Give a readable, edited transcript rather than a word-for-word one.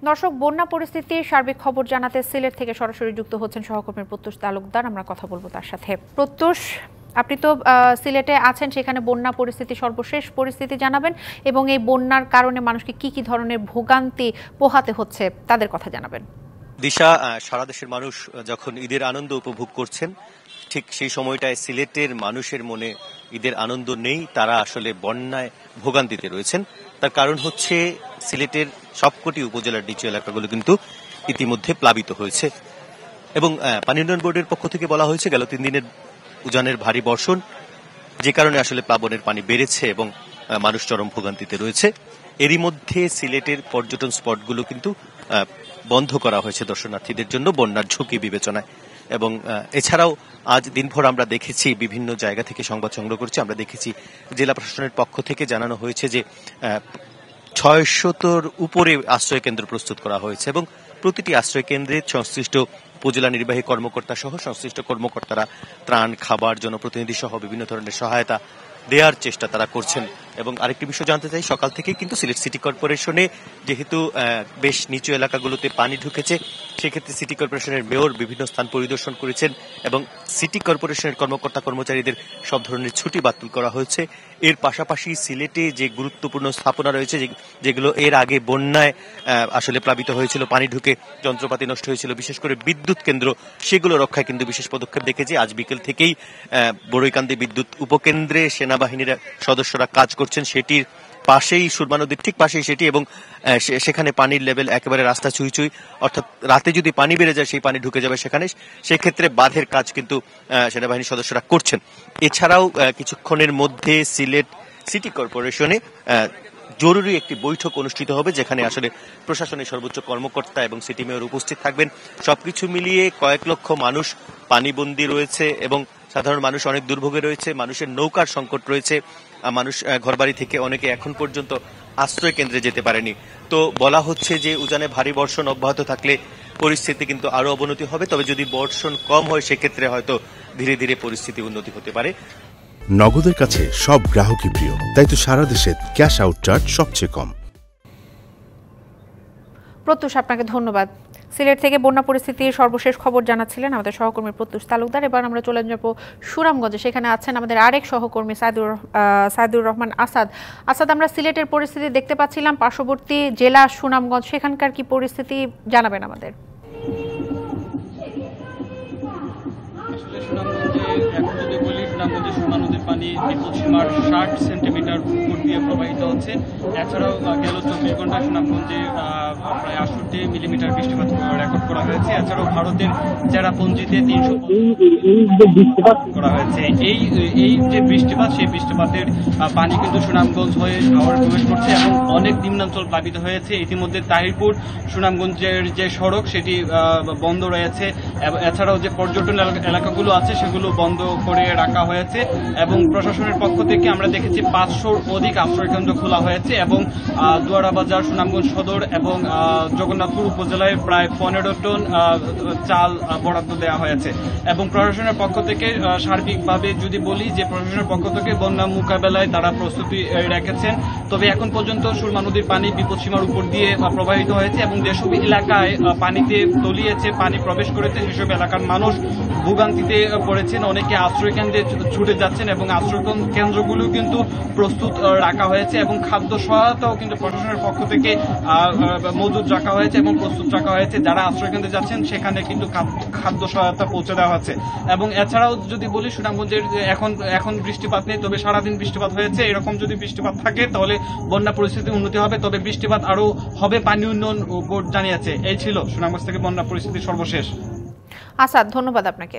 দর্শক, বন্যা পরিস্থিতির সার্বিক খবর জানাতে সিলেট থেকে সরাসরি যুক্ত হচ্ছেন সহকর্মী প্রত্যুষ তালুকদার। আমরা কথা বলবো তার সাথে। প্রত্যুষ, আপনি তো সিলেটে আছেন, সেখানে বন্যা পরিস্থিতি, সর্বশেষ পরিস্থিতি জানাবেন এবং এই বন্যার কারণে মানুষকে কি কি ধরনের ভোগান্তি পোহাতে হচ্ছে তাদের কথা জানাবেন। দিশা, সারা দেশের মানুষ যখন ঈদের আনন্দ উপভোগ করছেন, ঠিক সেই সময়টায় সিলেটের মানুষের মনে ঈদের আনন্দ নেই। তারা আসলে বন্যায় ভোগান্তিতে রয়েছেন। তার কারণ হচ্ছে সিলেটের সবকটি উপজেলার নিচু এলাকাগুলো কিন্তু ইতিমধ্যে প্লাবিত হয়েছে এবং পানি উন্নয়ন বোর্ডের পক্ষ থেকে বলা হয়েছে গেল 3 দিনের উজানের ভারী বর্ষণ, যে কারণে আসলে প্লাবনের পানি বেড়েছে এবং মানুষ চরম ভোগান্তিতে রয়েছে। এরই মধ্যে সিলেটের পর্যটন স্পটগুলো কিন্তু বন্ধ করা হয়েছে দর্শনার্থীদের জন্য বন্যার ঝুঁকি বিবেচনায়। এবং এছাড়াও আজ দিনভর আমরা দেখেছি, বিভিন্ন জায়গা থেকে সংবাদ সংগ্রহ করছি, আমরা দেখেছি জেলা প্রশাসনের পক্ষ থেকে জানানো হয়েছে যে 600-র উপরে আশ্রয় কেন্দ্র প্রস্তুত করা হয়েছে এবং প্রতিটি আশ্রয় কেন্দ্রে সংশ্লিষ্ট উপজেলা নির্বাহী কর্মকর্তা সহ সংশ্লিষ্ট কর্মকর্তারা ত্রাণ, খাবার, জনপ্রতিনিধি সহ বিভিন্ন ধরনের সহায়তা দেওয়ার চেষ্টা তারা করছেন। এবং আরেকটি বিষয় জানতে চাই, সকাল থেকে কিন্তু সিলেট সিটি কর্পোরেশনে যেহেতু বেশ নিচু এলাকাগুলোতে পানি ঢুকেছে, সেক্ষেত্রে সিটি কর্পোরেশনের মেয়র বিভিন্ন স্থান পরিদর্শন করেছেন এবং সিটি কর্পোরেশনের কর্মকর্তা কর্মচারীদের সব ধরনের ছুটি বাতিল করা হয়েছে। এর পাশাপাশি সিলেটে যে গুরুত্বপূর্ণ স্থাপনা রয়েছে, যেগুলো এর আগে বন্যায় আসলে প্লাবিত হয়েছিল, পানি ঢুকে যন্ত্রপাতি নষ্ট হয়েছিল, বিশেষ করে বিদ্যুৎ কেন্দ্র, সেগুলো রক্ষায় কিন্তু বিশেষ পদক্ষেপ দেখেছি। আজ বিকেল থেকেই বড়ইকান্দি বিদ্যুৎ উপকেন্দ্রে সেনাবাহিনীর সদস্যরা কাজ করছেন, সেটির পাশেই, সুরমা নদীর ঠিক পাশেই সেটি, এবং সেখানে পানির লেভেল একেবারে রাস্তা ছুঁই ছুঁই, অর্থাৎ রাতে যদি পানি বেড়ে যায় সেই পানি ঢুকে যাবে সেখানে, সেক্ষেত্রে বাঁধের কাজ কিন্তু সেনাবাহিনীর সদস্যরা করছেন। এছাড়াও কিছুক্ষণের মধ্যে সিলেট সিটি কর্পোরেশনে জরুরি একটি বৈঠক অনুষ্ঠিত হবে, যেখানে আসলে প্রশাসনের সর্বোচ্চ কর্মকর্তা এবং সিটি মেয়র উপস্থিত থাকবেন। সবকিছু মিলিয়ে কয়েক লক্ষ মানুষ পানিবন্দী রয়েছে এবং সাধারণ মানুষ অনেক দুর্ভোগে রয়েছে। মানুষের নৌকার সংকট রয়েছে, মানুষ ঘরবাড়ি থেকে অনেকে এখন পর্যন্ত আশ্রয় কেন্দ্রে যেতে পারেনি। তো বলা হচ্ছে যে উজানে ভারী বর্ষণ অব্যাহত থাকলে পরিস্থিতি কিন্তু আরো অবনতি হবে, তবে যদি বর্ষণ কম হয় সেক্ষেত্রে হয়তো ধীরে ধীরে পরিস্থিতি উন্নতি হতে পারে। নগদের কাছে সব গ্রাহকই প্রিয়, তাই তো সারা দেশে ক্যাশ আউট চার্জ সবচেয়ে কম। প্রত্যুষ, আপনাকে ধন্যবাদ। সিলেট থেকে বন্যা পরিস্থিতির সর্বশেষ খবর জানাচ্ছিলেন আমাদের সহকর্মী প্রত্যুষ তালুকদার। এবার আমরা চলে যাব সুনামগঞ্জে, সেখানে আছেন আমাদের আরেক সহকর্মী সাইদুর রহমান আসাদ। আসাদ, আমরা সিলেটের পরিস্থিতি দেখতে পাচ্ছিলাম, পার্শ্ববর্তী জেলা সুনামগঞ্জ, সেখানকার কি পরিস্থিতি জানাবেন আমাদের? এখন যদি বলি, সুনামগঞ্জে সুরমা নদীর পানি বিপদ সীমার 60 সেন্টিমিটার উপর দিয়ে প্রবাহিত হচ্ছে। এছাড়াও গেল 24 ঘন্টায় সুনামগঞ্জে প্রায় 68 মিলিমিটার বৃষ্টিপাত রেকর্ড করা হয়েছে। এছাড়াও ভারতের চেরাপুঞ্জিতে 300 করা হয়েছে। এই যে বৃষ্টিপাত, সেই বৃষ্টিপাতের পানি কিন্তু সুনামগঞ্জ হয়ে হাওড়ে প্রবেশ করছে এবং অনেক নিম্নাঞ্চল প্লাবিত হয়েছে। ইতিমধ্যে তাহিরপুর সুনামগঞ্জের যে সড়ক, সেটি বন্ধ রয়েছে। এছাড়াও যে পর্যটন এলাকাগুলো আছে সেগুলো বন্ধ করে রাখা হয়েছে এবং প্রশাসনের পক্ষ থেকে আমরা দেখেছি 500-র অধিক আশ্রয়কেন্দ্র খোলা হয়েছে এবং দুয়ারা বাজার, সুনামগঞ্জ সদর এবং জগন্নাথপুর উপজেলায় প্রায় 15 টন চাল বরাদ্দ দেওয়া হয়েছে। এবং প্রশাসনের পক্ষ থেকে সার্বিকভাবে যদি বলি, যে প্রশাসনের পক্ষ থেকে বন্যা মোকাবেলায় তারা প্রস্তুতি রেখেছেন। তবে এখন পর্যন্ত সুরমা নদীর পানি বিপদসীমার উপর দিয়ে প্রবাহিত হয়েছে এবং যেসব এলাকায় পানিতে তলিয়েছে, পানি প্রবেশ করেছে, সেসব এলাকার মানুষ ভোগান্তিতে পড়েছেন। অনেকে আশ্রয় কেন্দ্রে ছুটে যাচ্ছেন এবং আশ্রয় কেন্দ্রগুলো কিন্তু প্রস্তুত রাখা হয়েছে এবং খাদ্য সহায়তাও কিন্তু প্রশাসনের পক্ষ থেকে মজুদ রাখা হয়েছে এবং প্রস্তুত রাখা হয়েছে। যারা আশ্রয় কেন্দ্রে যাচ্ছেন সেখানে কিন্তু খাদ্য সহায়তা পৌঁছে দেওয়া হচ্ছে। এবং এছাড়াও যদি বলি, সুনামগঞ্জের এখন বৃষ্টিপাত নেই, তবে সারাদিন বৃষ্টিপাত হয়েছে। এরকম যদি বৃষ্টিপাত থাকে তাহলে বন্যা পরিস্থিতি উন্নতি হবে, তবে বৃষ্টিপাত আরো হবে, পানি উন্নয়ন বোর্ড জানিয়েছে। এই ছিল সুনামগঞ্জ থেকে বন্যা পরিস্থিতির সর্বশেষ। আসাদ, ধন্যবাদ আপনাকে।